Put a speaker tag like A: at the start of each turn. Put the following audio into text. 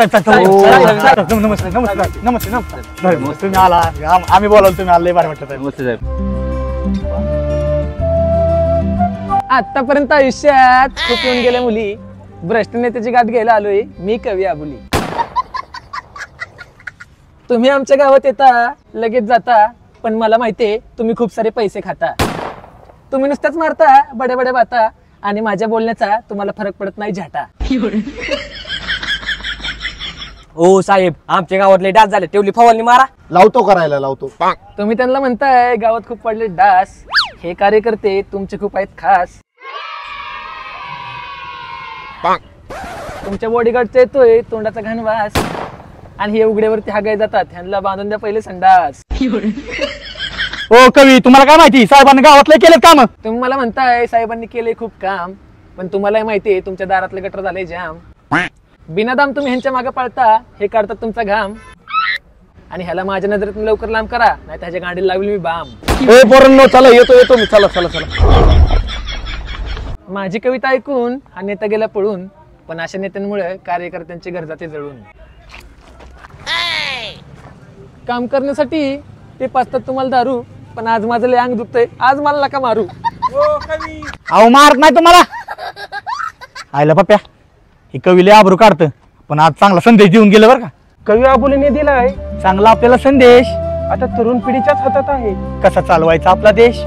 A: नमस्ते नमस्ते नमस्ते नमस्ते तुम्ही आला आम्ही बोलावलं तुम्ही आले बरं वाटलं
B: नमस्ते साहेब.
C: आतापर्यंत आयुष्यात खूप येऊन गेल्या मुली, भ्रष्ट नेत्याची गाठ घ्यायला आलोय मी कवी आबुली. तुम्ही आमच्या गावात येता लगेच जाता, पण मला माहितीये तुम्ही खूप सारे पैसे खाता. तुम्ही नुसत्याच मारता बड्या बड्या बाता आणि माझ्या बोलण्याचा तुम्हाला फरक पडत नाही झाटा.
D: हो साहेब, आमच्या गावातले डास झाले, तेवढी फवारणी मारा.
E: लावतो करायला लावतो.
C: तुम्ही त्यांना म्हणताय गावात खूप पडले डास, हे कार्यकर्ते तुमचे खूप आहेत खास. तुमच्या बॉडीगार्डचा येतोय तोंडाचा घाण वास, आणि हे उघड्यावरती हागाय जातात, ह्यांना बांधून द्या पहिले संडास.
A: ओ कवी, तुम्हाला काय माहिती साहेबांनी गावातले केले काम?
C: तुम्ही मला म्हणताय साहेबांनी केले खूप काम, पण तुम्हाला माहितीये तुमच्या दारातले गटर झाले जाम. बिनादाम तुम्ही ह्यांच्या मागे पळता, हे काढतात तुमचा घाम, आणि ह्याला माझ्या नजरेतून लवकर लांब करा, नाही त्याच्या गाडीला लावली मी बाम.
A: पोरांनो चला येतो मी, चला चला चला.
C: माझी कविता ऐकून हा नेता गेला पळून, पण अशा नेत्यांमुळे कार्यकर्त्यांचे घर जाते जळून. काम करण्यासाठी ते पाचतात तुम्हाला दारू, पण आज माझं लय अंग दुखतंय, आज मला नका मारू.
A: अहो मारत नाही तुम्हाला. आयला पप्प्या, हे कवीले आबरू काढतं, पण आज चांगला संदेश देऊन गेलं बरं का.
C: कवी आबुलीने दिलाय
A: चांगला आपल्याला संदेश
C: आता तरुण पिढीच्याच हातात आहे.
A: कसा चालवायचा आपला देश.